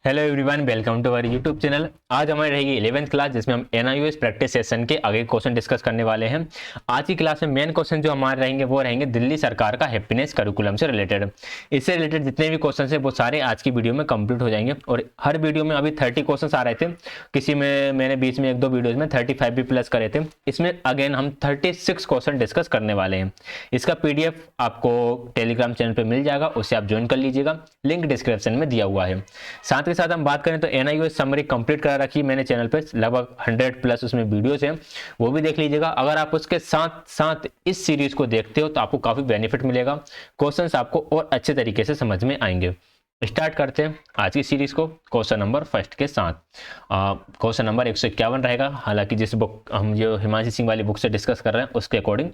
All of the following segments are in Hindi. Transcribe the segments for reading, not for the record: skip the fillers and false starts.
Hello everyone, welcome to our YouTube channel. आज हमारी रहेगी 11th क्लास, जिसमें हम एनआईओएस प्रैक्टिस सेशन के आगे क्वेश्चन डिस्कस करने वाले हैं। आज की क्लास में मेन क्वेश्चन जो हमारे रहेंगे वो रहेंगे दिल्ली सरकार का हैप्पीनेस करिकुलम से रिलेटेड। इससे रिलेटेड जितने भी क्वेश्चन हैं वो सारे आज की वीडियो में कंप्लीट हो जाएंगे। और हर वीडियो में अभी 30 क्वेश्चन आ रहे थे, किसी में मैंने बीच में एक दो वीडियोज में 35 भी प्लस करे थे। इसमें अगेन हम 36 क्वेश्चन डिस्कस करने वाले हैं। इसका पीडीएफ आपको टेलीग्राम चैनल पर मिल जाएगा, उससे आप ज्वाइन कर लीजिएगा, लिंक डिस्क्रिप्शन में दिया हुआ है। साथ के साथ हम बात करें तो एनआईओएस समरी कंप्लीट करा रखी है मैंने चैनल पे, लगभग 100 प्लस उसमें वीडियोस हैं, वो भी देख लीजिएगा। अगर आप उसके साथ साथ इस सीरीज को देखते हो तो आपको काफी बेनिफिट मिलेगा, क्वेश्चंस आपको और अच्छे तरीके से समझ में आएंगे। स्टार्ट करते हैं आज की सीरीज को क्वेश्चन नंबर फर्स्ट के साथ। क्वेश्चन नंबर 151 रहेगा। हालांकि जिस बुक हम जो हिमांशी सिंह वाली बुक से डिस्कस कर रहे हैं उसके अकॉर्डिंग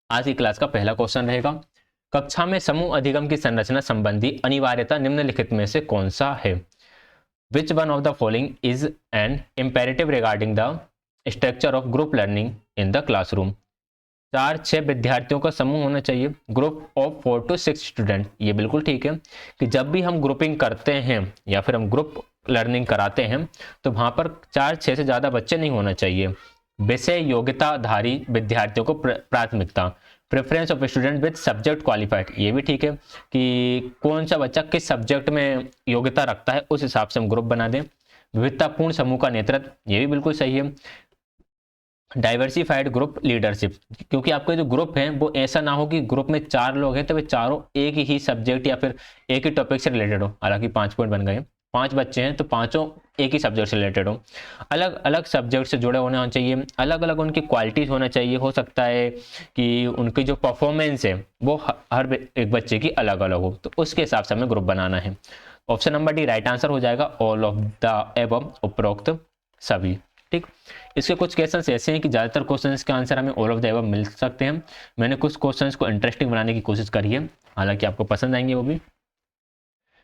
आज की क्लास का पहला क्वेश्चन रहेगा। कक्षा में समूह अधिगम की संरचना संबंधी अनिवार्यता निम्नलिखित में से कौन सा है? Which one of the following is an imperative regarding the structure of group learning in the classroom? 4-6 विद्यार्थियों का समूह होना चाहिए, ग्रुप ऑफ 4 to 6 स्टूडेंट। ये बिल्कुल ठीक है कि जब भी हम ग्रुपिंग करते हैं या फिर हम ग्रुप लर्निंग कराते हैं तो वहां पर 4-6 से ज्यादा बच्चे नहीं होना चाहिए। विषय योग्यताधारी विद्यार्थियों को प्राथमिकता, preference of student with subject qualified. ये भी ठीक है कि कौन सा बच्चा किस सब्जेक्ट में योग्यता रखता है उस हिसाब से हम ग्रुप बना दें। विविधतापूर्ण समूह का नेतृत्व, ये भी बिल्कुल सही है। डाइवर्सिफाइड ग्रुप लीडरशिप, क्योंकि आपके जो ग्रुप है वो ऐसा ना हो कि ग्रुप में 4 लोग हैं तो वे चारों एक ही सब्जेक्ट या फिर एक ही टॉपिक से रिलेटेड हो। हालांकि 5 पॉइंट बन गए, 5 बच्चे हैं तो पांचों एक ही सब्जेक्ट से रिलेटेड हो, अलग अलग सब्जेक्ट से जुड़े होने चाहिए, अलग अलग उनकी क्वालिटीज होना चाहिए। हो सकता है कि उनकी जो परफॉर्मेंस है वो हर एक बच्चे की अलग अलग हो, तो उसके हिसाब से हमें ग्रुप बनाना है। Option number D right answer हो जाएगा, ऑल ऑफ द एबव, उपरोक्त सभी। ठीक, इसके कुछ क्वेश्चंस ऐसे हैं कि ज़्यादातर क्वेश्चंस का आंसर हमें ऑल ऑफ द एबव मिल सकते हैं। मैंने कुछ क्वेश्चंस को इंटरेस्टिंग बनाने की कोशिश करी है, हालांकि आपको पसंद आएंगे वो भी।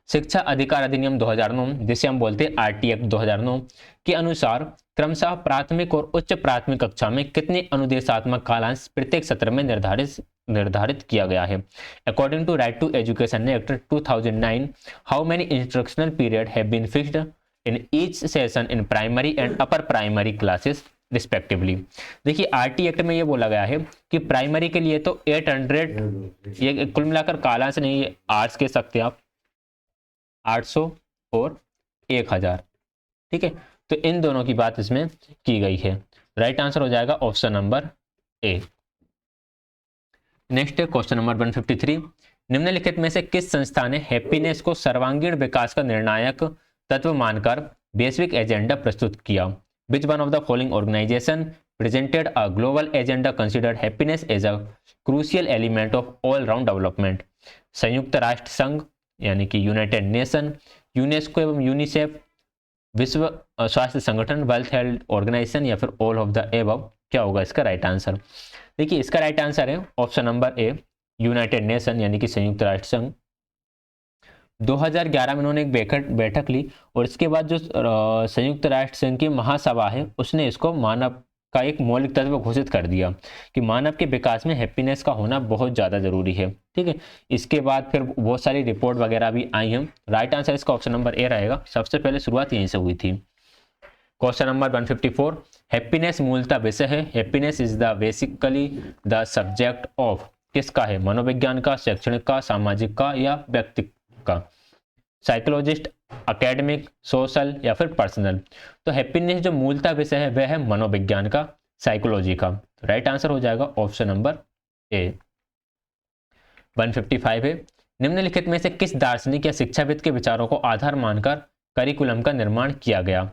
शिक्षा अधिकार अधिनियम 2009, जिसे हम बोलते हैं आरटी एक्ट 2009 के अनुसार क्रमशः प्राथमिक और उच्च प्राथमिक कक्षा में कितने अनुदेशात्मक कालांश प्रत्येक सत्र में निर्धारित किया गया है? According to right to education act 2009, how many instructional period have been fixed in each session in primary and upper primary classes respectively. देखिए आरटी एक्ट में ये बोला गया है कि प्राइमरी के लिए तो 800, ये कुल मिलाकर कालांश नहीं, ये आर्ट्स कह सकते हैं आप, 800 और 1000। ठीक है, तो इन दोनों की बात इसमें की गई है। राइट आंसर हो जाएगा ऑप्शन नंबर ए। नेक्स्ट है क्वेश्चन नंबर 153। निम्नलिखित में से किस संस्था ने हैप्पीनेस को सर्वांगीण विकास का निर्णायक तत्व मानकर वैश्विक एजेंडा प्रस्तुत किया? Which one of the following organization presented a global agenda considered happiness as a crucial element of all round development? संयुक्त राष्ट्र संघ यानी कि यूनाइटेड नेशन, यूनेस्को एवं यूनिसेफ, विश्व स्वास्थ्य संगठन, वर्ल्ड हेल्थ ऑर्गेनाइजेशन, या फिर ऑल ऑफ द एबव? क्या होगा इसका राइट आंसर? देखिए इसका राइट आंसर है option number A, United nation यानी कि संयुक्त राष्ट्र संघ। 2011 में उन्होंने एक बैठक ली और इसके बाद जो संयुक्त राष्ट्र संघ की महासभा है उसने इसको मानव का एक मौलिक तत्व घोषित कर दिया कि मानव के विकास में हैप्पीनेस का होना बहुत ज़्यादा जरूरी है। ठीक है, इसके बाद फिर बहुत सारी रिपोर्ट वगैरह भी आई हैं। राइट आंसर इसका ऑप्शन नंबर ए रहेगा, सबसे पहले शुरुआत यहीं से हुई थी। Question number 154। हैप्पीनेस मूलतः विषय है, happiness is the basically the subject of, किसका है? मनोविज्ञान का, शैक्षणिक का, सामाजिक का, या व्यक्ति का? साइकोलॉजिस्ट, एकेडमिक, सोशल, या फिर पर्सनल? तो हैप्पीनेस जो मूलतः विषय है वह है मनोविज्ञान का, साइकोलॉजी का। राइट आंसर हो जाएगा ऑप्शन नंबर ए। 155 है। निम्नलिखित में से किस दार्शनिक या शिक्षाविद के विचारों को आधार मानकर करिकुलम का निर्माण किया गया?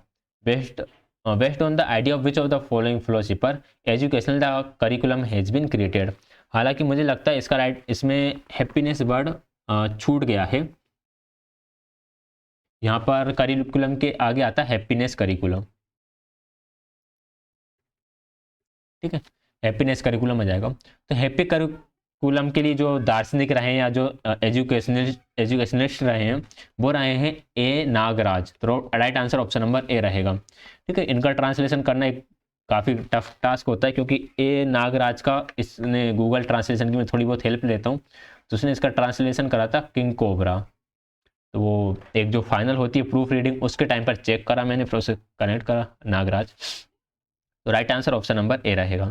Based on the idea of which of the following philosopher educational the curriculum has been created? हालांकि मुझे लगता है इसका राइट, इसमें हैप्पीनेस वर्ड छूट गया है, यहाँ पर करिकुलम के आगे आता है हैप्पीनेस करिकुलम। ठीक है, हैप्पीनेस करिकुलम आ जाएगा। तो हैप्पी करिकुलम के लिए जो दार्शनिक रहे हैं या जो एजुकेशनिस्ट रहे हैं वो रहे हैं ए नागराज। तो right answer option number A रहेगा। ठीक है, इनका ट्रांसलेशन करना एक काफ़ी टफ टास्क होता है क्योंकि ए नागराज का इसने गूगल ट्रांसलेशन की मैं थोड़ी बहुत हेल्प लेता हूँ, तो उसने इसका ट्रांसलेशन करा था किंग कोबरा। तो वो एक जो फाइनल होती है प्रूफ रीडिंग उसके टाइम पर चेक करा मैंने, फिर उसे कनेक्ट करा नागराज। तो right answer option number A रहेगा।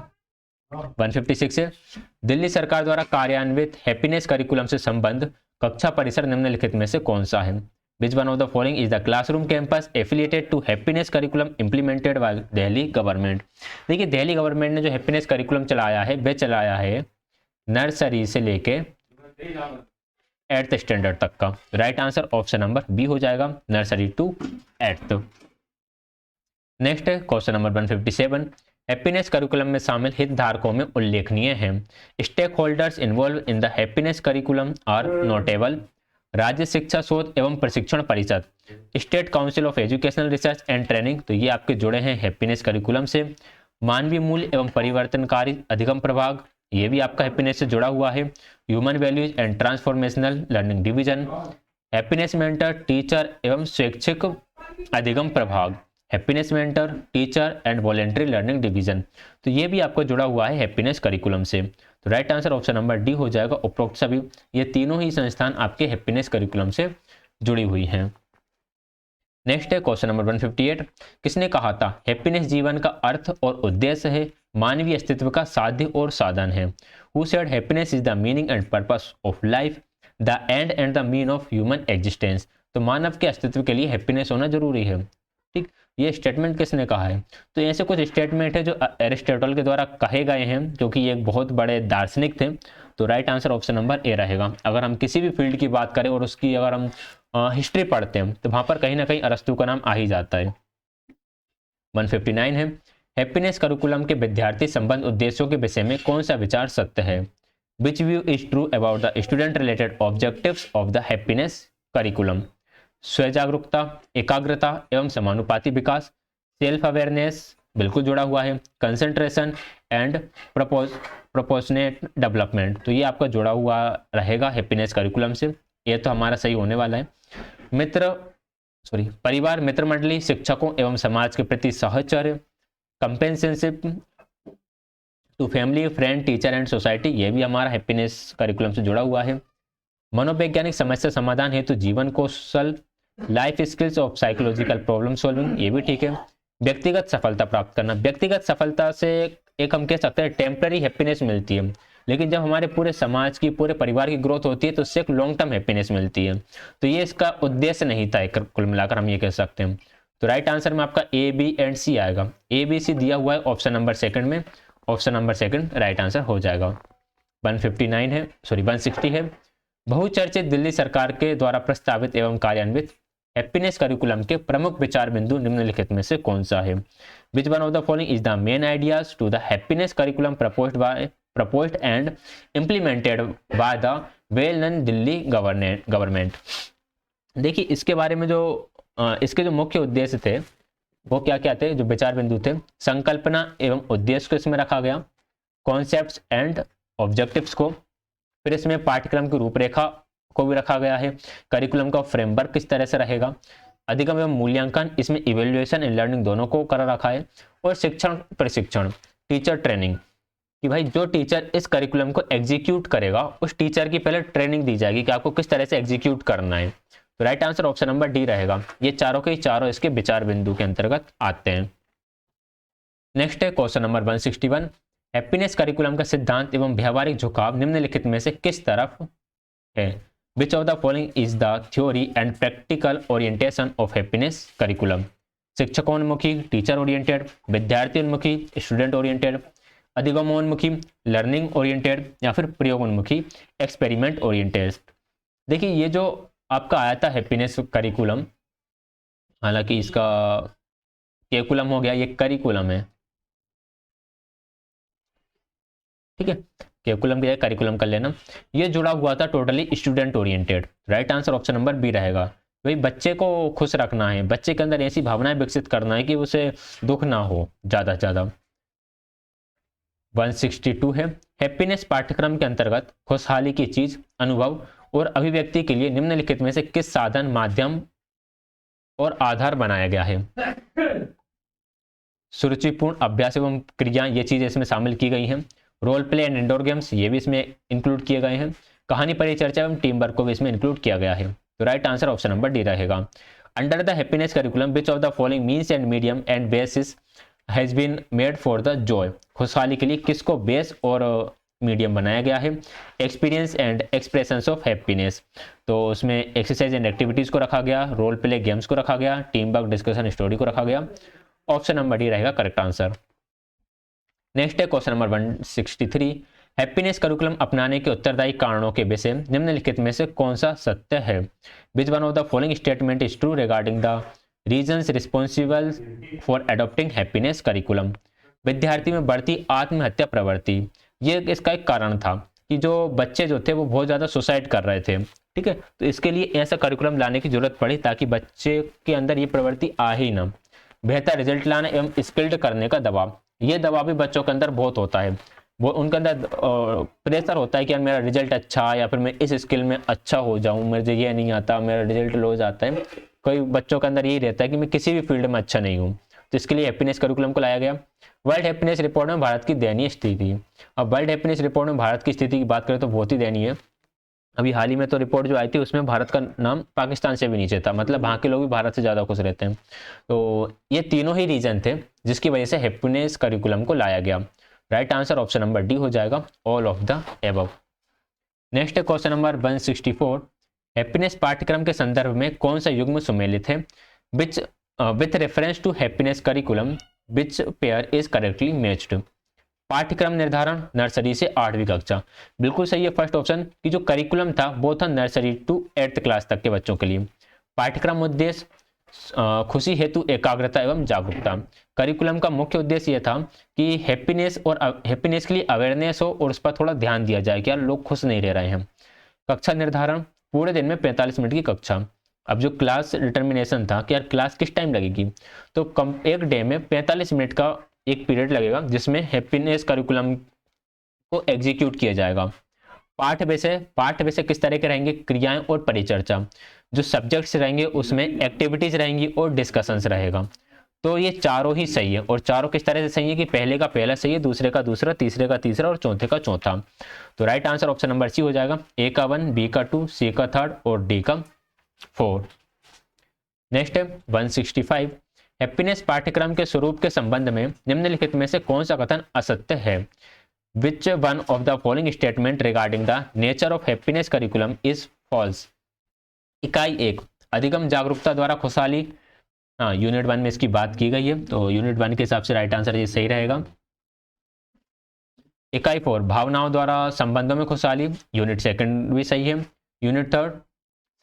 156 है, दिल्ली सरकार द्वारा कार्यान्वित हैप्पीनेस करिकुलम से संबंध कक्षा परिसर निम्नलिखित में से कौन सा है? Which one of the following is the classroom campus affiliated to happiness curriculum implemented by Delhi government? देखिए दिल्ली गवर्नमेंट ने जो हैप्पीनेस करिकुलम चलाया है वह चलाया है नर्सरी से लेके 8th स्टैंडर्ड तक का। Right answer option number B हो जाएगा, नर्सरी टू 8th। नेक्स्ट है क्वेश्चन नंबर 157, हैप्पीनेस करिकुलम में शामिल हितधारकों में उल्लेखनीय हैं। Stakeholders involve in the happiness curriculum are notable. राज्य शिक्षा शोध एवं प्रशिक्षण परिषद, State Council of Educational Research and Training, तो ये आपके जुड़े हैं हैप्पीनेस करिकुलम से। मानवीय मूल्य एवं परिवर्तनकारी अधिगम प्रभाग, ये भी आपका हैप्पीनेस से जुड़ा हुआ है। Human values and transformational learning division, happiness mentor teacher एवं शैक्षिक अधिगम प्रभाग, happiness mentor teacher and voluntary learning division, तो ये भी आपको जुड़ा हुआ है हैप्पीनेस करिकुलम से। तो right answer option number D हो जाएगा, उपरोक्त सभी ये तीनों ही संस्थान आपके हैप्पीनेस करिकुलम से जुड़ी हुई हैं। नेक्स्ट है क्वेश्चन नंबर 158, किसने कहा था हैप्पीनेस जीवन का अर्थ और उद्देश्य है, मानवीय अस्तित्व का साध्य और साधन है? Who said happiness is the meaning and purpose of life, the end and the mean of human existence, तो मानव के अस्तित्व के लिए हैप्पीनेस होना जरूरी है। ठीक, ये स्टेटमेंट किसने कहा है? तो ऐसे कुछ स्टेटमेंट है जो एरिस्टोटल के द्वारा कहे गए हैं, जो कि एक बहुत बड़े दार्शनिक थे। तो right answer option number A रहेगा। अगर हम किसी भी फील्ड की बात करें और उसकी अगर हम हिस्ट्री पढ़ते हैं तो वहां पर कहीं ना कहीं अरस्तु का नाम आ ही जाता है। 159 है, हैप्पीनेस करिकुलम के विद्यार्थी संबंध उद्देश्यों के विषय में कौन सा विचार सत्य है? Which view is true about the student related objectives of the happiness curriculum? स्व जागरूकता, एकाग्रता एवं समानुपाती विकास, सेल्फ अवेयरनेस बिल्कुल जुड़ा हुआ है, कंसंट्रेशन एंड प्रोपोर्शनेट डेवलपमेंट, तो ये आपका जुड़ा हुआ रहेगा हैप्पीनेस करिकुलम से। ये तो हमारा सही होने वाला है। परिवार, मित्र मंडली, शिक्षकों एवं समाज के प्रति साहचर्य, companionship to family, friend, teacher and society, ये भी हमारा हैप्पीनेस करिकुलम से जुड़ा हुआ है। मनोवैज्ञानिक समस्या समाधान हेतु जीवन कौशल, life skills of psychological problem solving, ये भी ठीक है। व्यक्तिगत सफलता प्राप्त करना, व्यक्तिगत सफलता से एक हम कह सकते हैं टेम्पररी हैप्पीनेस मिलती है, लेकिन जब हमारे पूरे समाज की, पूरे परिवार की ग्रोथ होती है तो उससे एक लॉन्ग टर्म हैप्पीनेस मिलती है। तो ये इसका उद्देश्य नहीं था, कुल मिलाकर हम ये कह सकते हैं। तो राइट आंसर में आपका ए, बी एंड सी आएगा। ए, बी, सी दिया हुआ है ऑप्शन नंबर सेकंड में, option number second right answer हो जाएगा। 160 है, बहुचर्चित दिल्ली सरकार के द्वारा प्रस्तावित एवं कार्यान्वित हैप्पीनेस करिकुलम के प्रमुख विचार बिंदु निम्नलिखित में से कौन सा है? Which one of the following is the main ideas to the happiness curriculum proposed and implemented by the well known Delhi government? देखिए इसके बारे में जो इसके जो मुख्य उद्देश्य थे वो क्या क्या थे, जो विचार बिंदु थे? संकल्पना एवं उद्देश्य को इसमें रखा गया, कॉन्सेप्ट्स एंड ऑब्जेक्टिव्स को, फिर इसमें पाठ्यक्रम की रूपरेखा को भी रखा गया है, करिकुलम का फ्रेमवर्क किस तरह से रहेगा, अधिगम एवं मूल्यांकन, इसमें इवेल्युएशन एंड लर्निंग दोनों को कर रखा है, और शिक्षण प्रशिक्षण, टीचर ट्रेनिंग, कि भाई जो टीचर इस करिकुलम को एग्जीक्यूट करेगा उस टीचर की पहले ट्रेनिंग दी जाएगी कि आपको किस तरह से एग्जीक्यूट करना है। तो right answer option number D रहेगा। ये चारों के चारों इसके विचार बिंदु के अंतर्गत आते हैं। नेक्स्ट है क्वेश्चन नंबर 161, हैप्पीनेस करिकुलम का सिद्धांत एवं व्यवहारिक झुकाव निम्नलिखित में से किस तरफ है? Which of the following is the theory and practical orientation of happiness curriculum? शिक्षकोन्मुखी, टीचर ओरिएंटेड, विद्यार्थी उन्मुखी, स्टूडेंट ओरिएंटेड, अधिगमोन्मुखी, लर्निंग ओरिएंटेड, या फिर प्रयोगोन्मुखी, एक्सपेरिमेंट ओरिएंटेड? देखिए ये जो आपका आया था हैप्पीनेस करिकुलम, हालांकि इसका कैकुलम हो गया, ये करिकुलम है, ठीक है, कैकुलम की जगह करिकुलम कर लेना। ये जुड़ा हुआ था totally student oriented. Right answer option number B रहेगा। भाई बच्चे को खुश रखना है, बच्चे के अंदर ऐसी भावनाएं विकसित करना है कि उसे दुख ना हो ज़्यादा से ज़्यादा। 162 है, हैप्पीनेस पाठ्यक्रम के अंतर्गत खुशहाली की चीज, अनुभव और अभिव्यक्ति के लिए निम्नलिखित में से किस साधन, माध्यम और आधार बनाया गया है? सुरुचिपूर्ण अभ्यास एवं क्रिया, ये चीजें इसमें शामिल की गई हैं। Role play and indoor games, ये भी इसमें इंक्लूड किए गए हैं। कहानी परिचर्चा एवं टीम वर्क को भी इसमें इंक्लूड किया गया है। तो right answer option number D रहेगा। Under the happiness curriculum which of the following means and medium and basis has been made for the joy, खुशहाली के लिए किसको बेस और मीडियम बनाया गया है? Experience and expressions of happiness, तो उसमें एक्सरसाइज एंड एक्टिविटीज को रखा गया, रोल प्ले गेम्स को रखा गया, टीम वर्क डिस्कशन स्टोरी को रखा गया। ऑप्शन नंबर डी रहेगा करेक्ट आंसर। नेक्स्ट है क्वेश्चन नंबर 163, हैप्पीनेस करिकुलम अपनाने के उत्तरदायी कारणों के विषय निम्नलिखित में से कौन सा सत्य है? Which one of the following statement is true regarding the reasons responsible for adopting happiness curriculum? विद्यार्थी में बढ़ती आत्महत्या प्रवृत्ति, ये इसका एक कारण था कि जो बच्चे जो थे वो बहुत ज़्यादा सुसाइड कर रहे थे, ठीक है, तो इसके लिए ऐसा करिकुलम लाने की जरूरत पड़ी ताकि बच्चे के अंदर ये प्रवृत्ति आ ही ना। बेहतर रिजल्ट लाना एवं स्किल्ड करने का दबाव, ये दबाव भी बच्चों के अंदर बहुत होता है, वो उनके अंदर प्रेशर होता है कि यार मेरा रिजल्ट अच्छा, या फिर मैं इस स्किल में अच्छा हो जाऊं, मुझे ये नहीं आता, मेरा रिजल्ट लो जाता है। कोई बच्चों के अंदर यही रहता है कि मैं किसी भी फील्ड में अच्छा नहीं हूँ, तो इसके लिए हैप्पीनेस करिकुलम को लाया गया। वर्ल्ड हैप्पीनेस रिपोर्ट में भारत की दयनीय स्थिति, अब वर्ल्ड हैप्पीनेस रिपोर्ट में भारत की स्थिति की बात करें तो बहुत ही दयनीय है। अभी हाल ही में तो रिपोर्ट जो आई थी उसमें भारत का नाम पाकिस्तान से भी नीचे था, मतलब वहाँ के लोग भी भारत से ज़्यादा खुश रहते हैं। तो ये तीनों ही रीजन थे जिसकी वजह से हैप्पीनेस करिकुलम को लाया गया। Right answer option number D हो जाएगा, all of the above. Next है क्वेश्चन नंबर 164, हैप्पीनेस पाठ्यक्रम के संदर्भ में कौन सा युग्म सुमेलित है? Which with reference to happiness curriculum which pair is correctly matched? पाठ्यक्रम निर्धारण नर्सरी से 8वीं कक्षा, बिल्कुल सही है फर्स्ट ऑप्शन कि जो करिकुलम था वो था नर्सरी टू 8th क्लास तक के बच्चों के लिए। पाठ्यक्रम उद्देश्य खुशी हेतु एकाग्रता एवं जागरूकता, करिकुलम का मुख्य उद्देश्य यह था कि हैप्पीनेस और हैप्पीनेस के लिए अवेयरनेस हो और उस पर थोड़ा ध्यान दिया जाए कि यार लोग खुश नहीं रह रहे हैं। कक्षा निर्धारण पूरे दिन में 45 मिनट की कक्षा, अब जो क्लास डिटर्मिनेशन था कि यार क्लास किस टाइम लगेगी, तो एक डे में 45 मिनट का एक पीरियड लगेगा जिसमें हैप्पीनेस करिकुलम को एग्जीक्यूट किया जाएगा। पाठ्य विषय किस तरह के रहेंगे? क्रियाएं और परिचर्चा, जो सब्जेक्ट्स रहेंगे उसमें एक्टिविटीज रहेंगी और डिस्कशंस रहेगा। तो ये चारों ही सही है, और चारों किस तरह से सही है कि पहले का पहला सही है, दूसरे का दूसरा, तीसरे का तीसरा और चौथे का चौथा। तो right answer option number C हो जाएगा, ए का 1, बी का 2, सी का 3rd और डी का 4। नेक्स्ट है 165, हैप्पीनेस पाठ्यक्रम के स्वरूप के संबंध में निम्नलिखित में से कौन सा कथन असत्य है? Which one of the following statement regarding the nature of happiness curriculum is false? इकाई 1, अधिगम जागरूकता द्वारा खुशहाली, हाँ यूनिट 1 में इसकी बात की गई है, तो यूनिट 1 के हिसाब से राइट आंसर ये सही रहेगा। इकाई 4, भावनाओं द्वारा संबंधों में खुशहाली, यूनिट 2 भी सही है। यूनिट 3,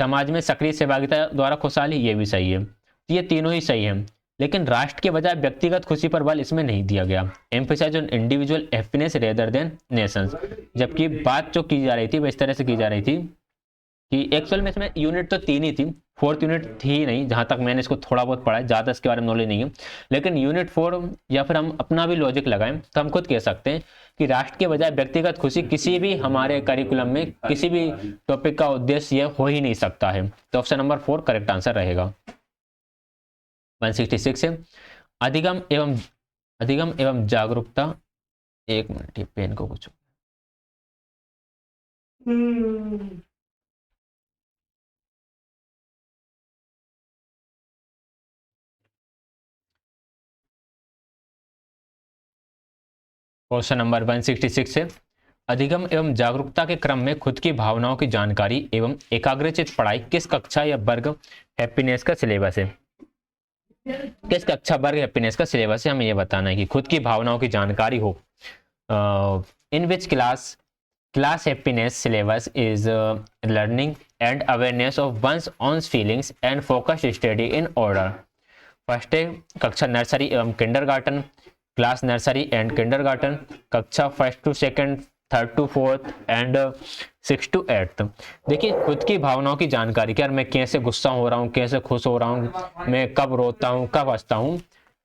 समाज में सक्रिय सहभागिता द्वारा खुशहाली, ये भी सही है। तो ये तीनों ही सही है, लेकिन राष्ट्र के बजाय व्यक्तिगत खुशी पर बल इसमें नहीं दिया गया। Emphasize on individual happiness rather than nations, जबकि बात जो की जा रही थी वो इस तरह से की जा रही थी कि एक्चुअल में इसमें यूनिट तो 3 ही थी, 4th यूनिट थी ही नहीं, जहां तक मैंने इसको थोड़ा बहुत पढ़ा है, ज़्यादा इसके बारे में नॉलेज नहीं है। लेकिन यूनिट 4 या फिर हम अपना भी लॉजिक लगाएं तो हम खुद कह सकते हैं कि राष्ट्र के बजाय व्यक्तिगत खुशी किसी भी हमारे करिकुलम में किसी भी टॉपिक का उद्देश्य यह हो ही नहीं सकता है। तो ऑप्शन नंबर 4 करेक्ट आंसर रहेगा। 166 है, अधिगम एवं जागरूकता, एक मिनट ये पेन को कुछ क्वेश्चन नंबर 166 है, अधिगम एवं जागरूकता के क्रम में खुद की भावनाओं की जानकारी एवं एकाग्रचित पढ़ाई किस कक्षा या वर्ग हैप्पीनेस का सिलेबस है? किस कक्षा वर्ग हैप्पीनेस का सिलेबस है, हमें यह बताना है कि खुद की भावनाओं की जानकारी हो। In which class happiness syllabus is learning and awareness of one's on feelings and focused study in order. First है कक्षा नर्सरी एवं kindergarten, class nursery and kindergarten, कक्षा 1st to 2nd, 3rd to 4th and 6th to 8th। देखिए खुद की भावनाओं की जानकारी, कि यार मैं कैसे गुस्सा हो रहा हूँ, कैसे खुश हो रहा हूँ, मैं कब रोता हूँ, कब हंसता हूँ,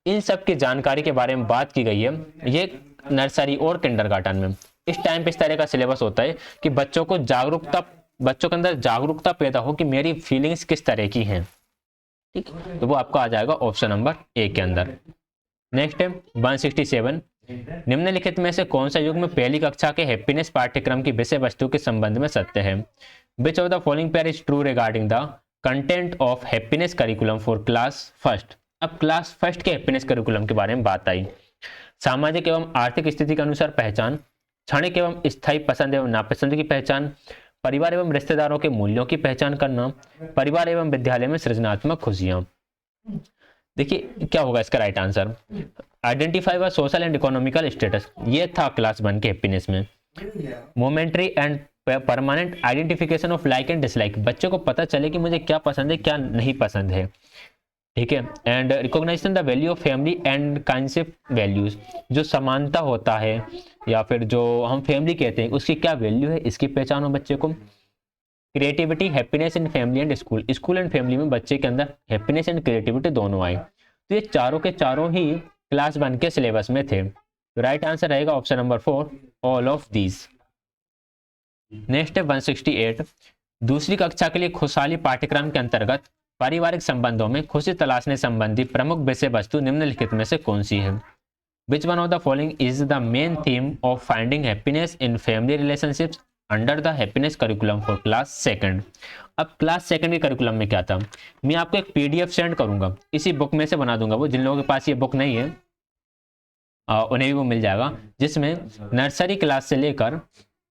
इन सब की जानकारी के बारे में बात की गई है। ये नर्सरी और किंडरगार्टन में इस टाइम पे इस तरह का सिलेबस होता है कि बच्चों के अंदर जागरूकता पैदा हो कि मेरी फीलिंग्स किस तरह की हैं, ठीक, तो वो आपका आ जाएगा ऑप्शन नंबर ए के अंदर। नेक्स्ट है 167, निम्नलिखित में से कौन सा युग्म पहली कक्षा के हैप्पीनेस पाठ्यक्रम की विषय वस्तु के संबंध में सत्य है? Which of the following pair is true regarding the content of happiness curriculum for class first? अब क्लास फर्स्ट के हैप्पीनेस करिकुलम के बारे में बात आई। सामाजिक एवं आर्थिक स्थिति के अनुसार पहचान, क्षणिक एवं स्थायी पसंद एवं नापसंद की पहचान, परिवार एवं रिश्तेदारों के मूल्यों की पहचान करना, परिवार एवं विद्यालय में सृजनात्मक खुशियां। देखिए क्या होगा इसका राइट आंसर, आइडेंटिफाई व सोशल एंड इकोनॉमिकल स्टेटस। ये था क्लास 1 के हैप्पीनेस में। Momentary and permanent identification of like and dislike, बच्चों को पता चले कि मुझे क्या पसंद है क्या नहीं पसंद है, ठीक है। And recognisation the value of family and kinship values, जो समानता होता है या फिर जो हम फैमिली कहते हैं उसकी क्या वैल्यू है, इसकी पहचान हो बच्चे को। Creativity, happiness in family and school, school and family में बच्चे के अंदर हैप्पीनेस एंड क्रिएटिविटी दोनों आए। तो ये चारों के चारों ही क्लास 1 के सिलेबस में थे। तो राइट आंसर रहेगा option number 4, all of these. Next है 168, दूसरी कक्षा के लिए खुशहाली पाठ्यक्रम के अंतर्गत पारिवारिक संबंधों में खुशी तलाशने संबंधी प्रमुख विषय वस्तु निम्नलिखित में से कौन सी है? Which one of the following is the main theme of finding happiness in family relationships under the happiness curriculum for class second? अब क्लास सेकंड के करिकुलम में क्या था, मैं आपको एक पीडीएफ सेंड करूंगा, इसी बुक में से बना दूंगा, वो जिन लोगों के पास ये बुक नहीं है उन्हें भी वो मिल जाएगा, जिसमें नर्सरी क्लास से लेकर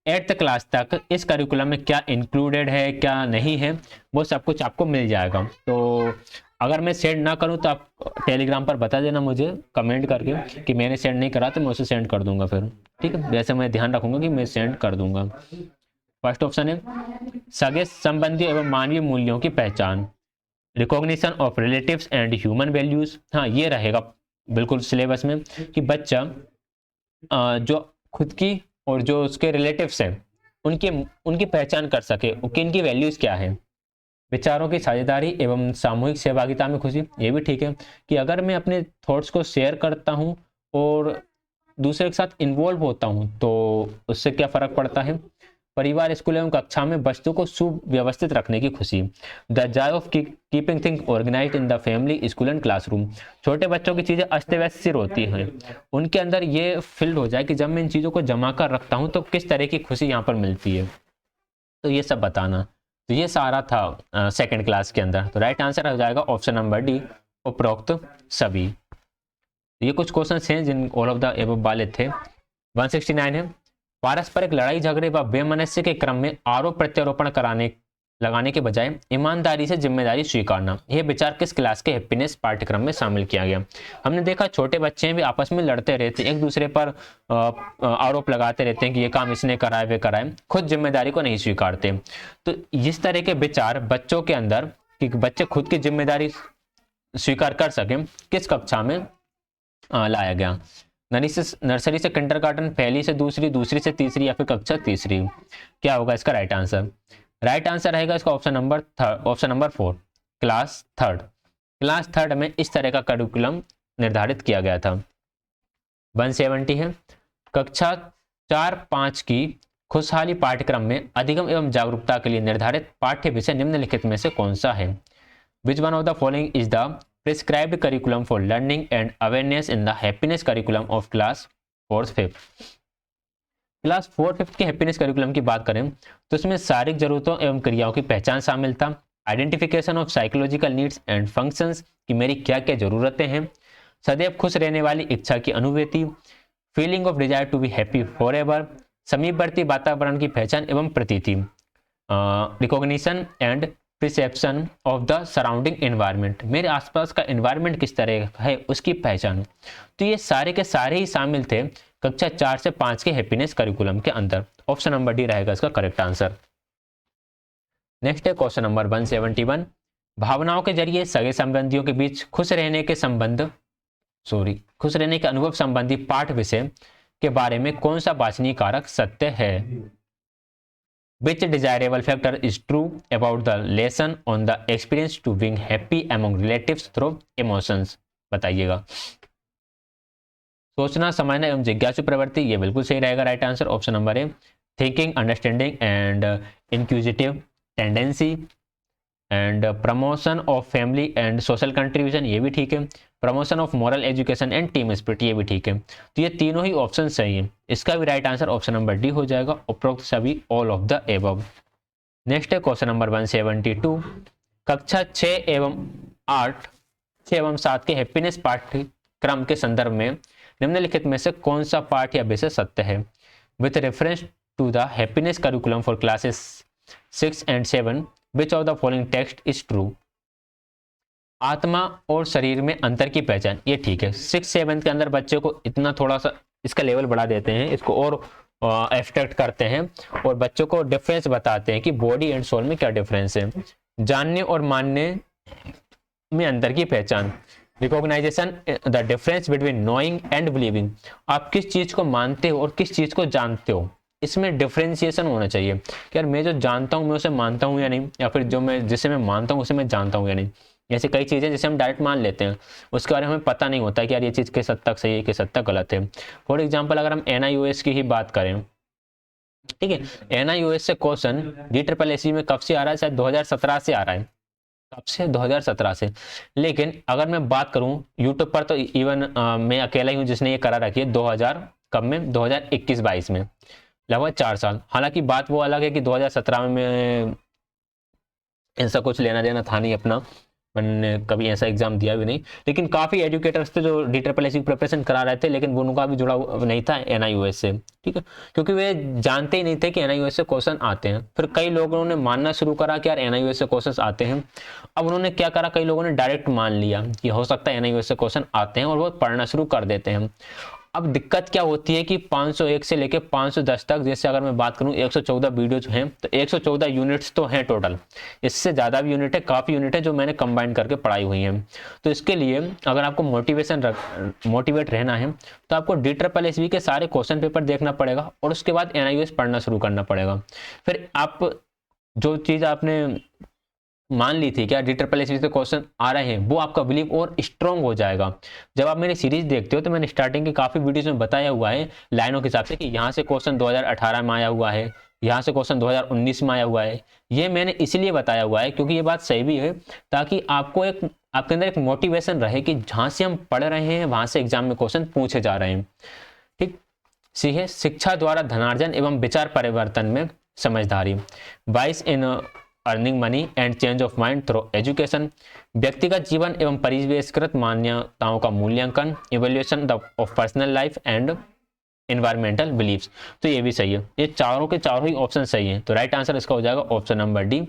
8th क्लास तक इस करिकुलम में क्या इंक्लूडेड है क्या नहीं है वो सब कुछ आपको मिल जाएगा। तो अगर मैं सेंड ना करूं तो आप टेलीग्राम पर बता देना मुझे कमेंट करके कि मैंने सेंड नहीं करा, तो मैं उसे सेंड कर दूंगा फिर, ठीक है। वैसे मैं ध्यान रखूंगा कि मैं सेंड कर दूंगा। फर्स्ट ऑप्शन है सगे संबंधी एवं मानवीय मूल्यों की पहचान, recognition of relatives and human values. हाँ, ये रहेगा बिल्कुल सिलेबस में कि बच्चा जो खुद की और जो उसके रिलेटिव्स हैं उनकी पहचान कर सके कि इनकी वैल्यूज क्या है। विचारों की साझेदारी एवं सामूहिक सहभागिता में खुशी, ये भी ठीक है कि अगर मैं अपने थॉट्स को शेयर करता हूँ और दूसरे के साथ इन्वॉल्व होता हूँ तो उससे क्या फर्क पड़ता है। परिवार, स्कूल एवं कक्षा में वस्तु को सुव्यवस्थित रखने की खुशी, the joy of keeping thing organized in the family, school and classroom. छोटे बच्चों की चीजें अस्त व्यस्त सी होती हैं, उनके अंदर ये फील्ड हो जाए कि जब मैं इन चीजों को जमा कर रखता हूँ तो किस तरह की खुशी यहाँ पर मिलती है, तो ये सब बताना। तो ये सारा था सेकेंड क्लास के अंदर। तो राइट आंसर हो जाएगा ऑप्शन नंबर डी, उपरोक्त सभी। ये कुछ क्वेश्चन हैं जिन ऑल ऑफ द एबव वाले थे। 169 है पारस्परिक लड़ाई झगड़े व बेमनस्य के क्रम में आरोप प्रत्यारोपण लगाने के बजाय ईमानदारी से जिम्मेदारी स्वीकारना, यह विचार किस क्लास के हैप्पीनेस पाठ्यक्रम में शामिल किया गया? हमने देखा छोटे बच्चे भी आपस में लड़ते रहते, एक दूसरे पर आरोप लगाते रहते हैं कि ये काम इसने कराए वे कराए, खुद जिम्मेदारी को नहीं स्वीकारते। तो इस तरह के विचार बच्चों के अंदर कि बच्चे खुद की जिम्मेदारी स्वीकार कर सके किस कक्षा में लाया गया? नर्सरी से किंडरगार्टन, पहली से दूसरी, दूसरी से तीसरी या फिर कक्षा तीसरी? क्या होगा इसका राइट आंसर? राइट आंसर रहेगा इसका option number 4, class third. Class third में इस तरह का करिकुलम निर्धारित किया गया था। 170 है कक्षा 4-5 की खुशहाली पाठ्यक्रम में अधिगम एवं जागरूकता के लिए निर्धारित पाठ्य विषय निम्नलिखित में से कौन सा है? Which one of the following is the prescribed curriculum for learning and awareness in the happiness curriculum of class 4th-5th? Class 4th-5th के हैप्पीनेस करिकुलम की बात करें तो इसमें शारीरिक जरूरतों एवं क्रियाओं की पहचान शामिल था, identification of psychological needs and functions कि मेरी क्या क्या जरूरतें हैं, सदैव खुश रहने वाली इच्छा की अनुभूति, feeling of desire to be happy forever, समीपवर्ती वातावरण की पहचान एवं प्रतीति, recognition and perception of the surrounding environment, मेरे आसपास का एनवायरनमेंट किस तरह है उसकी पहचान। तो ये सारे के सारे ही शामिल थे कक्षा 4 से 5 के हैप्पीनेस करिकुलम के अंदर। ऑप्शन नंबर डी रहेगा इसका करेक्ट आंसर। नेक्स्ट है क्वेश्चन नंबर 171, भावनाओं के जरिए सगे संबंधियों के बीच खुश रहने के अनुभव संबंधी पाठ विषय के बारे में कौन सा वांछनीय कारक सत्य है? Which desirable factor is true about the lesson on the experience to being happy among relatives through emotions? बताइएगा। सोचना, समझना एवं जिज्ञासु प्रवृत्ति, ये बिल्कुल सही रहेगा right answer. Option number A, thinking, understanding and inquisitive tendency, and promotion of family and social contribution, ये भी ठीक है। Promotion of moral education and team spirit, ये भी ठीक है। तो ये तीनों ही ऑप्शन सही है। इसका भी right answer option number D हो जाएगा, उपरोक्त सभी all of the above. Next है क्वेश्चन नंबर 172। कक्षा 6 एवं 8, 6 एवं 7 के हैप्पीनेस पाठ्यक्रम के संदर्भ में निम्नलिखित में से कौन सा पाठ या विषय सत्य है? With reference to the happiness curriculum for classes 6 and 7, which of the following text is true? आत्मा और शरीर में अंतर की पहचान, ये ठीक है। 6-7 के अंदर बच्चे को इतना थोड़ा सा इसका लेवल बढ़ा देते हैं, इसको और एब्स्ट्रैक्ट करते हैं और बच्चों को डिफरेंस बताते हैं कि बॉडी एंड सोल में क्या डिफरेंस है। जानने और मानने में अंतर की पहचान, recognization the difference between knowing and believing, आप किस चीज को मानते हो और किस चीज को जानते हो, इसमें डिफरेंशिएशन होना चाहिए कि यार मैं जो जानता हूँ मैं उसे मानता हूँ या नहीं, या फिर जो मैं जिसे मैं मानता हूँ उसे मैं जानता हूँ या नहीं। ऐसे कई चीज़ें जिसे हम डायरेक्ट मान लेते हैं, उसके बारे में हमें पता नहीं होता कि यार ये चीज़ किस हद तक सही है किस हद तक गलत है। फॉर एग्जाम्पल अगर हम NIOS की ही बात करें, ठीक है, NIOS से क्वेश्चन DSSS में कब से आ रहा है? शायद 2017 से आ रहा है। कब से? 2017 से। लेकिन अगर मैं बात करूं यूट्यूब पर तो इवन मैं अकेला ही हूं जिसने ये करा रखी है 2000 कब में 2021-22 में, लगभग 4 साल। हालांकि बात वो अलग है कि 2017 में ऐसा कुछ लेना देना था नहीं अपना, मैंने कभी ऐसा एग्जाम दिया भी नहीं, लेकिन काफ़ी एजुकेटर्स थे जो DSSS की प्रिपरेशन करा रहे थे, लेकिन वो उनका भी जुड़ा नहीं था NIOS से, ठीक है, क्योंकि वे जानते ही नहीं थे कि NIOS से क्वेश्चन आते हैं। फिर कई लोगों ने मानना शुरू करा कि यार NIOS से क्वेश्चन आते हैं। अब उन्होंने क्या करा, कई लोगों ने डायरेक्ट मान लिया कि हो सकता है NIOS से क्वेश्चन आते हैं और वो पढ़ना शुरू कर देते हैं। अब दिक्कत क्या होती है कि 501 से लेके 510 तक, जैसे अगर मैं बात करूं 114 वीडियोज हैं तो 114 यूनिट्स तो हैं टोटल, इससे ज़्यादा भी यूनिट है, काफ़ी यूनिट है जो मैंने कंबाइन करके पढ़ाई हुई हैं। तो इसके लिए अगर आपको मोटिवेट रहना है तो आपको DSSS के सारे क्वेश्चन पेपर देखना पड़ेगा और उसके बाद NIOS पढ़ना शुरू करना पड़ेगा। फिर आप जो चीज़ आपने मान ली थी क्या DSSS से क्वेश्चन आ रहे हैं, वो आपका बिलीव और स्ट्रॉन्ग हो जाएगा। जब आप मेरी सीरीज देखते हो तो मैंने स्टार्टिंग की काफ़ी वीडियोस में बताया हुआ है लाइनों के हिसाब से कि यहाँ से क्वेश्चन 2018 में आया हुआ है, यहाँ से क्वेश्चन 2019 में आया हुआ है। ये मैंने इसलिए बताया हुआ है क्योंकि ये बात सही भी है, ताकि आपके अंदर एक मोटिवेशन रहे कि जहाँ से हम पढ़ रहे हैं वहाँ से एग्जाम में क्वेश्चन पूछे जा रहे हैं। ठीक, सी है शिक्षा द्वारा धनार्जन एवं विचार परिवर्तन में समझदारी, 22 in earning money and change of mind through education, व्यक्तिगत जीवन एवं परिवेशकृत मान्यताओं का मूल्यांकन, evaluation of personal life and environmental beliefs. तो ये भी सही है, ये चारों के चारों ही ऑप्शन सही है। तो राइट आंसर इसका हो जाएगा option number D,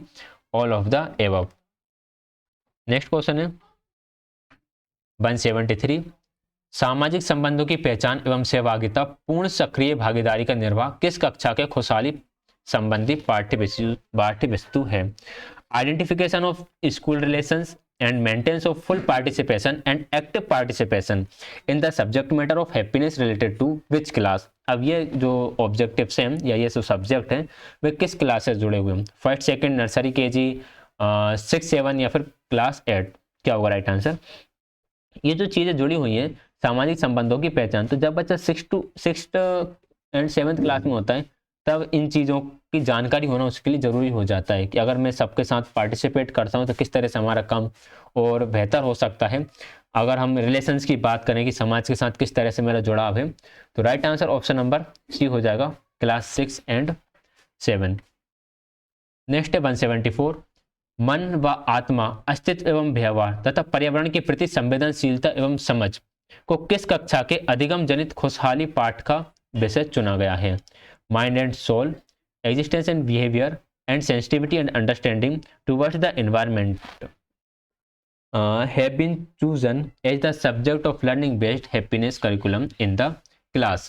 all of the above. Next question है 173, सामाजिक संबंधों की पहचान एवं सहभागिता पूर्ण सक्रिय भागीदारी का निर्वाह किस कक्षा के खुशहाली संबंधी पाठ्य वस्तु है? Identification of school relations and maintenance of full participation and active participation in the subject matter of happiness related to which class. अब ये जो ऑब्जेक्टिव्स हैं या ये जो सब्जेक्ट हैं वे किस क्लास से जुड़े हुए हैं? फर्स्ट सेकंड नर्सरी KG 6 7 या फिर क्लास 8? क्या होगा राइट आंसर? ये जो चीज़ें जुड़ी हुई हैं सामाजिक संबंधों की पहचान, तो जब बच्चा 6th and 7th क्लास में होता है तब इन चीज़ों की जानकारी होना उसके लिए ज़रूरी हो जाता है कि अगर मैं सबके साथ पार्टिसिपेट करता हूँ तो किस तरह से हमारा काम और बेहतर हो सकता है। अगर हम रिलेशंस की बात करें कि समाज के साथ किस तरह से मेरा जुड़ाव है, तो right answer option number C हो जाएगा, क्लास 6 and 7। नेक्स्ट है 174, मन व आत्मा, अस्तित्व एवं व्यवहार तथा पर्यावरण के प्रति संवेदनशीलता एवं समझ को किस कक्षा के अधिगम जनित खुशहाली पाठ का विषय चुना गया है? Mind and soul, existence and behaviour and sensitivity and understanding towards the environment have been chosen as the subject of learning based happiness curriculum in the class।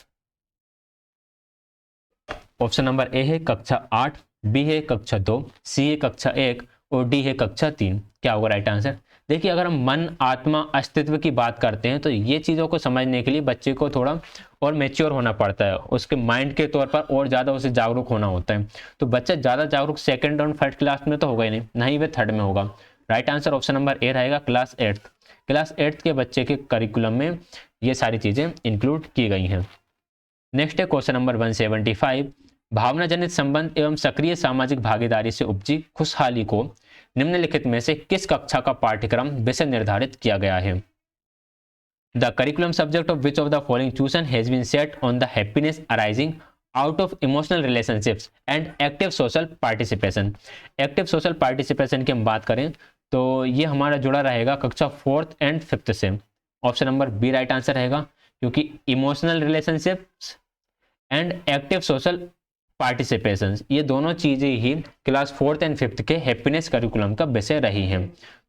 Option number A है कक्षा 8, बी है कक्षा 2, सी है कक्षा 1 और डी है कक्षा 3। क्या होगा राइट आंसर? देखिए अगर हम मन, आत्मा, अस्तित्व की बात करते हैं तो ये चीज़ों को समझने के लिए बच्चे को थोड़ा और मैच्योर होना पड़ता है, उसके माइंड के तौर पर और ज़्यादा उसे जागरूक होना होता है। तो बच्चा ज़्यादा जागरूक सेकंड और थर्ड क्लास में तो होगा ही नहीं, ना ही वे थर्ड में होगा। Right answer option number A रहेगा, क्लास 8th। क्लास 8th के बच्चे के करिकुलम में ये सारी चीज़ें इंक्लूड की गई हैं। नेक्स्ट है क्वेश्चन नंबर 175, भावनाजनित संबंध एवं सक्रिय सामाजिक भागीदारी से उपजी खुशहाली को निम्नलिखित में से किस कक्षा का पाठ्यक्रम विषय निर्धारित किया गया है? The curriculum subject of which of the following chosen has been set on the happiness arising out of emotional relationships and active social participation. Active social participation की हम बात करें तो ये हमारा जुड़ा रहेगा कक्षा 4th एंड 5th से। Option number B right answer रहेगा, क्योंकि emotional relationships and active social participation ये दोनों चीजें ही क्लास 4th एंड 5th के हैप्पीनेस करिकुलम का विषय रही हैं।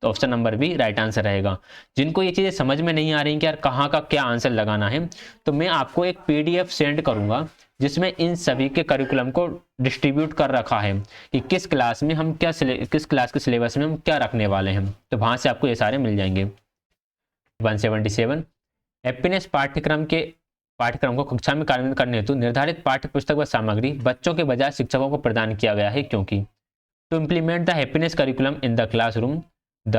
तो option number B right answer रहेगा। जिनको ये चीजें समझ में नहीं आ रही कि यार कहाँ का क्या आंसर लगाना है, तो मैं आपको एक पीडीएफ सेंड करूंगा जिसमें इन सभी के करिकुलम को डिस्ट्रीब्यूट कर रखा है कि किस क्लास में हम क्या किस क्लास के सिलेबस में हम क्या रखने वाले हैं। तो वहां से आपको ये सारे मिल जाएंगे। 177 हैप्पीनेस पाठ्यक्रम को कक्षा में कार्यान्वित करने हेतु निर्धारित पाठ्य पुस्तक व सामग्री बच्चों के बजाय शिक्षकों को प्रदान किया गया है, क्योंकि to implement the happiness curriculum in the classroom the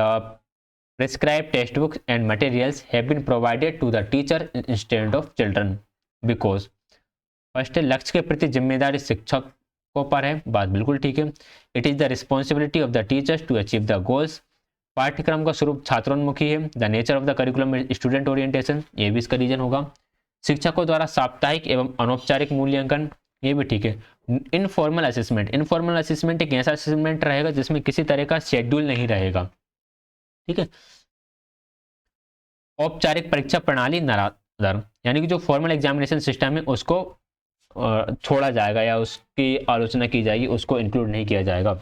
prescribed text books and materials have been provided to the teacher instead of children because. First है, लक्ष्य के प्रति जिम्मेदारी शिक्षकों पर है, बात बिल्कुल ठीक है। It is the responsibility of the teachers to achieve the goals. पाठ्यक्रम का स्वरूप छात्रोन्मुखी है। The nature of the curriculum is student orientation, ये भी इसका रीजन होगा। शिक्षकों द्वारा साप्ताहिक एवं अनौपचारिक मूल्यांकन, ये भी ठीक है। इनफॉर्मल असेसमेंट एक ऐसा असेसमेंट रहेगा जिसमें किसी तरह का शेड्यूल नहीं रहेगा, ठीक है। औपचारिक परीक्षा प्रणाली निराधार, यानी कि जो फॉर्मल एग्जामिनेशन सिस्टम है उसको छोड़ा जाएगा या उसकी आलोचना की जाएगी, उसको इंक्लूड नहीं किया जाएगा।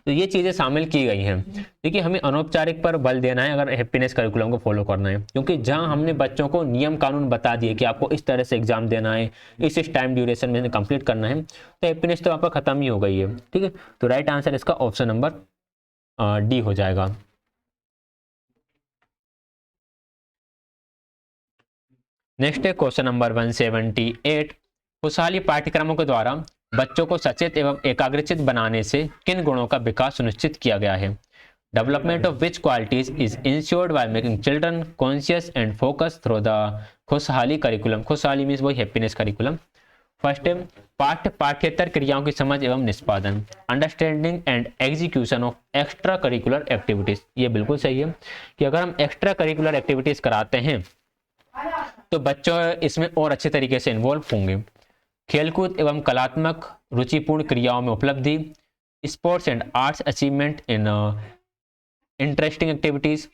तो ये चीजें शामिल की गई हैं। देखिए, हमें अनौपचारिक पर बल देना है अगर हैप्पीनेस करिकुलम को फॉलो करना है, क्योंकि जहां हमने बच्चों को नियम कानून बता दिए कि आपको इस तरह से एग्जाम देना है, इस टाइम ड्यूरेशन में कंप्लीट करना है, तो हैप्पीनेस तो आपका खत्म ही हो गई है, ठीक है। तो राइट आंसर इसका ऑप्शन नंबर डी हो जाएगा। नेक्स्ट है क्वेश्चन नंबर 178। खुशहाली पाठ्यक्रमों के द्वारा बच्चों को सचेत एवं एकाग्रचित बनाने से किन गुणों का विकास सुनिश्चित किया गया है? Development of which qualities is insured by making children conscious and focus through the खुशहाली करिकुलम। खुशहाली मीन्स वही हैप्पीनेस करिकुलम। फर्स्ट है, पाठ्येतर क्रियाओं की समझ एवं निष्पादन, understanding and execution of extra curricular activities. ये बिल्कुल सही है कि अगर हम एक्स्ट्रा करिकुलर एक्टिविटीज कराते हैं तो बच्चों इसमें और अच्छे तरीके से इन्वॉल्व होंगे। खेलकूद एवं कलात्मक रुचिपूर्ण क्रियाओं में उपलब्धि, sports and arts achievement in interesting activities,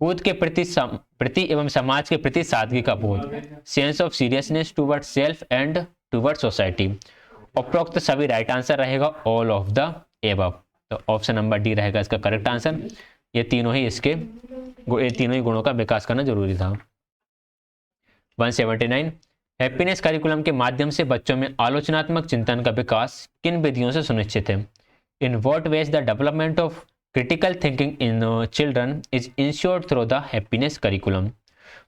कूद के प्रति एवं समाज के प्रति सादगी का बोध, sense of seriousness towards self and towards society. उपरोक्त सभी राइट आंसर रहेगा, ऑल ऑफ द एबव। तो ऑप्शन नंबर डी रहेगा इसका करेक्ट आंसर। ये तीनों ही गुणों का विकास करना जरूरी था। 179 हैप्पीनेस करिकुलम के माध्यम से बच्चों में आलोचनात्मक चिंतन का विकास किन विधियों से सुनिश्चित है? In what ways the development of critical thinking in children is ensured through the happiness curriculum.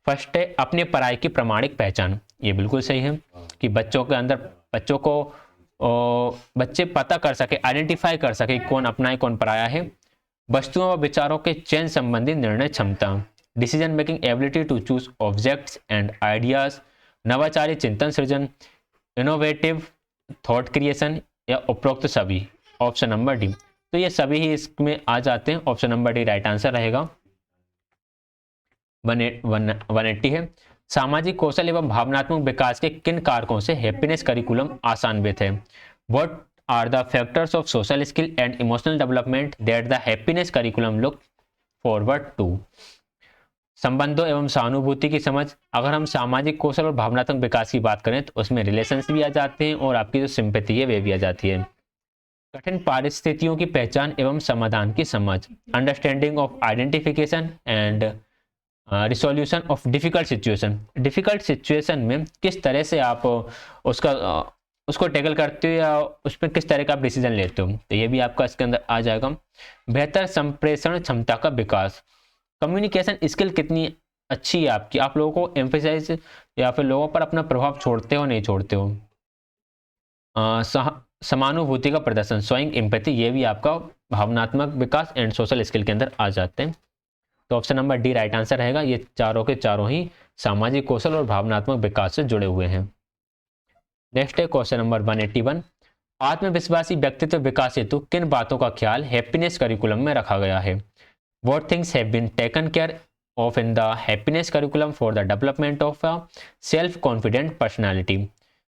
First है, अपने पराये की प्रामाणिक पहचान। ये बिल्कुल सही है कि बच्चे पता कर सके, आइडेंटिफाई कर सके कौन अपना है कौन पराया है। वस्तुओं व विचारों के चयन संबंधी निर्णय क्षमता, decision making ability to choose objects and ideas, नवाचारी चिंतन सृजन, इनोवेटिव थॉट क्रिएशन, या उपरोक्त सभी। Option number D. तो ये सभी ही इसमें आ जाते हैं। Option number D right answer रहेगा। 180 है, सामाजिक कौशल एवं भावनात्मक विकास के किन कारकों से हैप्पीनेस करिकुलम आसान्वित है? What are the factors of social skill and emotional development that the happiness curriculum look forward to? संबंधों एवं सहानुभूति की समझ। अगर हम सामाजिक कौशल और भावनात्मक विकास की बात करें तो उसमें रिलेशंस भी आ जाते हैं और आपकी जो सिंपैथी है वे भी आ जाती है। कठिन परिस्थितियों की पहचान एवं समाधान की समझ, understanding of identification and resolution of difficult situation. Difficult situation में किस तरह से आप उसको टैकल करते हो या उस पर किस तरह का आप डिसीजन लेते हो, तो ये भी आपका इसके अंदर आ जाएगा। बेहतर संप्रेषण क्षमता का विकास, कम्युनिकेशन स्किल कितनी अच्छी है आपकी, आप लोगों को एम्फेसाइज या फिर लोगों पर अपना प्रभाव छोड़ते हो नहीं छोड़ते हो। समानुभूति का प्रदर्शन, शोइंग एम्पैथी, ये भी आपका भावनात्मक विकास एंड सोशल स्किल के अंदर आ जाते हैं। तो option number D right answer रहेगा। ये चारों के चारों ही सामाजिक कौशल और भावनात्मक विकास से जुड़े हुए हैं। नेक्स्ट है क्वेश्चन नंबर 181। आत्मविश्वासी व्यक्तित्व विकास हेतु किन बातों का ख्याल हैप्पीनेस करिकुलम में रखा गया है? What things have been taken care of in the happiness curriculum for the development of a self-confident personality?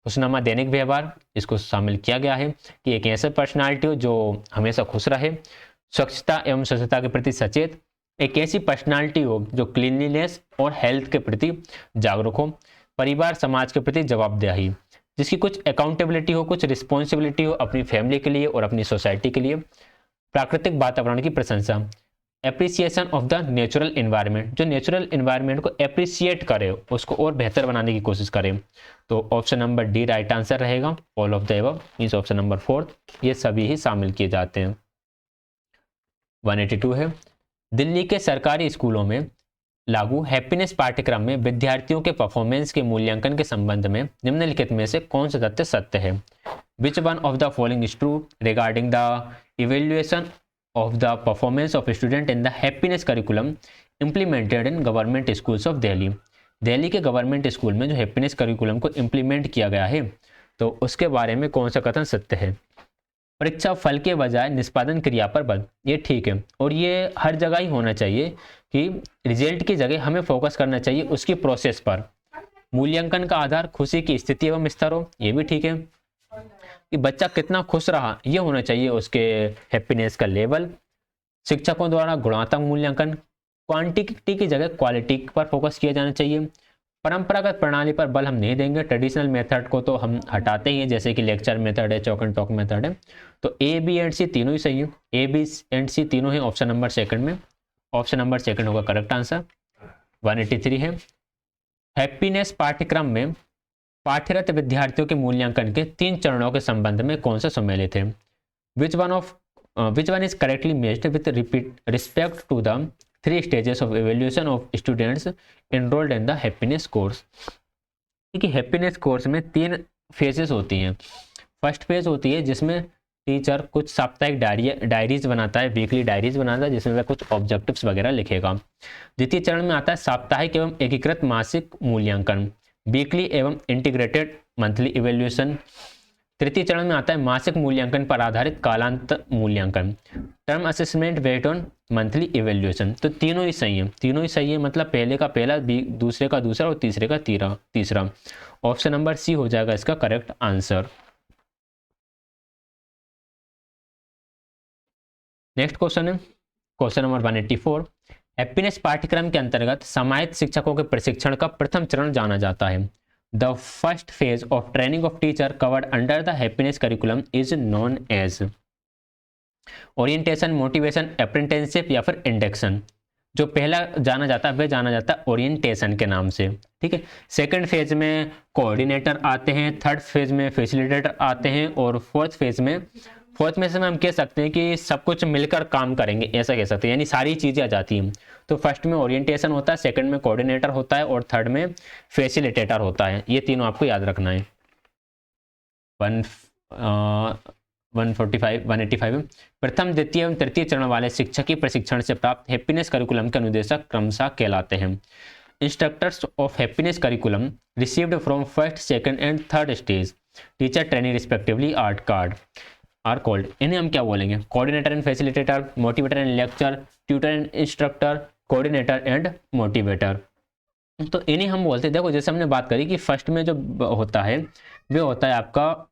खुशनुमा दैनिक व्यवहार, इसको शामिल किया गया है कि एक ऐसा पर्सनालिटी हो जो हमेशा खुश रहे, स्वच्छता एवं स्वच्छता के प्रति सचेत, एक ऐसी पर्सनालिटी हो जो क्लीनलीनेस और हेल्थ के प्रति जागरूक हो, परिवार समाज के प्रति जवाबदेही, जिसकी कुछ अकाउंटेबिलिटी हो, कुछ रिस्पॉन्सिबिलिटी हो अपनी फैमिली के लिए और अपनी सोसाइटी के लिए, प्राकृतिक वातावरण की प्रशंसा, appreciation of the natural environment, जो नेचुरल इन्वायरमेंट को एप्रिसिएट करे, उसको और बेहतर बनाने की कोशिश करे। तो option number D right answer रहेगा, all of the above means option number 4, ये सभी ही शामिल किए जाते हैं। 182 है, दिल्ली के सरकारी स्कूलों में लागू हैप्पीनेस पाठ्यक्रम में विद्यार्थियों के परफॉर्मेंस के मूल्यांकन के संबंध में निम्नलिखित में से कौन सा तथ्य सत्य है? Which one of the following is true regarding the evaluation of the performance of student in the happiness curriculum implemented in government schools of Delhi? Delhi के गवर्नमेंट स्कूल में जो हैप्पीनेस करिकुलम को इम्प्लीमेंट किया गया है, तो उसके बारे में कौन सा कथन सत्य है? परीक्षा फल के बजाय निष्पादन क्रिया पर बल, ये ठीक है और ये हर जगह ही होना चाहिए कि रिजल्ट की जगह हमें फोकस करना चाहिए उसकी प्रोसेस पर। मूल्यांकन का आधार खुशी की स्थिति एवं स्तर हो, ये भी ठीक है कि बच्चा कितना खुश रहा, ये होना चाहिए उसके हैप्पीनेस का लेवल। शिक्षकों द्वारा गुणात्मक मूल्यांकन, क्वांटिटी की जगह क्वालिटी पर फोकस किया जाना चाहिए। परंपरागत प्रणाली पर बल हम नहीं देंगे, ट्रेडिशनल मेथड को तो हम हटाते ही हैं, जैसे कि लेक्चर मेथड है, चौक एंड टॉक मेथड है। तो ए बी एंड सी तीनों ही सही है, ए बी एंड सी तीनों ही ऑप्शन नंबर सेकंड में, ऑप्शन नंबर सेकंड होगा करेक्ट आंसर। 183 है, हैप्पीनेस पाठ्यक्रम में पाठ्यरत विद्यार्थियों के मूल्यांकन के 3 चरणों के संबंध में कौन सा सम्मिलित है? Which one is correctly matched with respect to the 3 stages of evaluation of students enrolled in the happiness course? देखिए हैप्पीनेस कोर्स में 3 फेजेस होती हैं। फर्स्ट फेज होती है जिसमें टीचर कुछ साप्ताहिक डायरीज बनाता है, वीकली डायरीज बनाता है, जिसमें वह कुछ ऑब्जेक्टिव्स वगैरह लिखेगा। द्वितीय चरण में आता है साप्ताहिक एवं एकीकृत मासिक मूल्यांकन, वीकली एवं इंटीग्रेटेड मंथली इवैल्यूएशन। तृतीय चरण में आता है मासिक मूल्यांकन पर आधारित कालांत मूल्यांकन, term assessment based on monthly evaluation. तो तीनों ही सही है, तीनों ही सही है, मतलब पहले का पहला, दूसरे का दूसरा और तीसरे का तीसरा। ऑप्शन नंबर सी हो जाएगा इसका करेक्ट आंसर। नेक्स्ट क्वेश्चन है क्वेश्चन नंबर 184, हैप्पीनेस पाठ्यक्रम के अंतर्गत समाहित शिक्षकों के प्रशिक्षण का प्रथम चरण जाना जाता है। The first phase of training of teacher covered under the happiness curriculum is known as orientation, motivation, apprenticeship या फिर इंडक्शन। जो पहला जाना जाता है वह जाना जाता है ओरिएंटेशन के नाम से, ठीक है। सेकंड फेज में कोऑर्डिनेटर आते हैं, थर्ड फेज में फैसिलिटेटर आते हैं और फोर्थ फेज में हम कह सकते हैं कि सब कुछ मिलकर काम करेंगे, ऐसा कह सकते हैं, यानी सारी चीज़ें आ जाती हैं। तो फर्स्ट में ओरिएंटेशन होता है, सेकंड में कोऑर्डिनेटर होता है और थर्ड में फैसिलिटेटर होता है। ये तीनों आपको याद रखना है। 185 प्रथम, द्वितीय एवं तृतीय चरण वाले शिक्षकी प्रशिक्षण से प्राप्त हैप्पीनेस करिकुलम के अनुदेशक क्रमशः कहलाते हैं। Instructors of happiness curriculum received from first, second and third stage teacher training respectively art card are called. इन्हें हम क्या बोलेंगे? Coordinator and facilitator, motivator and lecture, tutor and instructor, coordinator and motivator. तो इन्हें हम बोलते हैं, देखो जैसे हमने बात करी कि फर्स्ट में जो होता है वो होता है आपका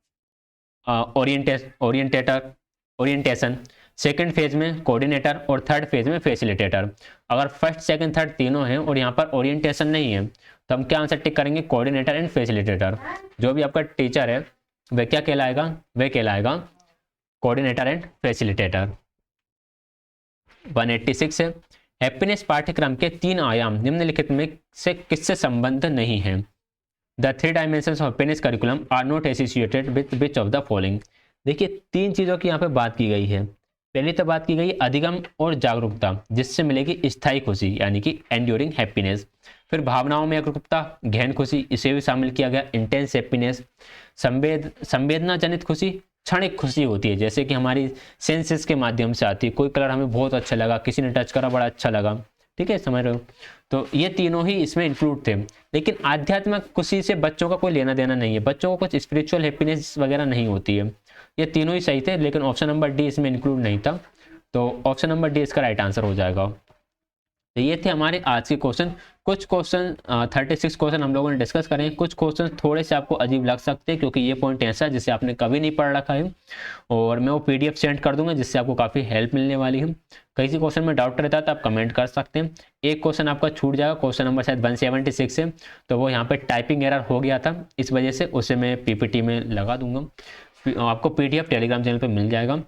ओरिएंटेशन, सेकंड फेज में कोऑर्डिनेटर और थर्ड फेज में फैसिलिटेटर। अगर फर्स्ट, सेकंड, थर्ड तीनों हैं और यहाँ पर ओरिएंटेशन नहीं है तो हम क्या आंसर टिक करेंगे? Coordinator and facilitator. जो भी आपका टीचर है वह क्या कहलाएगा? वह कहलाएगा कोऑर्डिनेटर एंड फैसिलिटेटर। 186 है, हैप्पीनेस पाठ्यक्रम के 3 आयाम निम्नलिखित में से किससे संबंध नहीं है? The 3 dimensions of happiness curriculum are not associated with which of the following. देखिए 3 चीज़ों की यहाँ पे बात की गई है। पहली तो बात की गई अधिगम और जागरूकता, जिससे मिलेगी स्थायी खुशी यानी कि एंड्योरिंग हैप्पीनेस। फिर भावनाओं में एकरूपता, गहन खुशी, इसे भी शामिल किया गया। इंटेंस हैप्पीनेस, संवेदना जनित खुशी, क्षणिक खुशी होती है, जैसे कि हमारी सेंसेस के माध्यम से आती है। कोई कलर हमें बहुत अच्छा लगा, किसी ने टच करा बड़ा अच्छा लगा, ठीक है, समझ रहे हो? तो ये तीनों ही इसमें इंक्लूड थे। लेकिन आध्यात्मिक खुशी से बच्चों का कोई लेना देना नहीं है, बच्चों को कुछ स्पिरिचुअल हैप्पीनेस वगैरह नहीं होती है। ये तीनों ही सही थे, लेकिन ऑप्शन नंबर डी इसमें इंक्लूड नहीं था, तो ऑप्शन नंबर डी इसका राइट आंसर हो जाएगा। तो ये थे हमारे आज के क्वेश्चन। कुछ क्वेश्चन 36 क्वेश्चन हम लोगों ने डिस्कस करें। कुछ क्वेश्चन थोड़े से आपको अजीब लग सकते हैं क्योंकि ये पॉइंट ऐसा है जिसे आपने कभी नहीं पढ़ रखा है, और मैं वो PDF सेंड कर दूंगा जिससे आपको काफ़ी हेल्प मिलने वाली है। किसी क्वेश्चन में डाउट रहता है तो आप कमेंट कर सकते हैं। एक क्वेश्चन आपका छूट जाएगा, क्वेश्चन नंबर शायद 176 है, तो वो यहाँ पर टाइपिंग एरर हो गया था, इस वजह से उसे मैं PPT में लगा दूंगा। आपको PDF टेलीग्राम चैनल पर मिल जाएगा।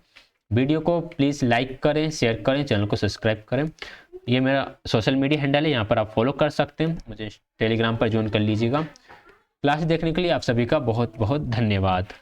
वीडियो को प्लीज़ लाइक करें, शेयर करें, चैनल को सब्सक्राइब करें। ये मेरा सोशल मीडिया हैंडल है, यहाँ पर आप फॉलो कर सकते हैं, मुझे टेलीग्राम पर ज्वाइन कर लीजिएगा। क्लास देखने के लिए आप सभी का बहुत बहुत धन्यवाद।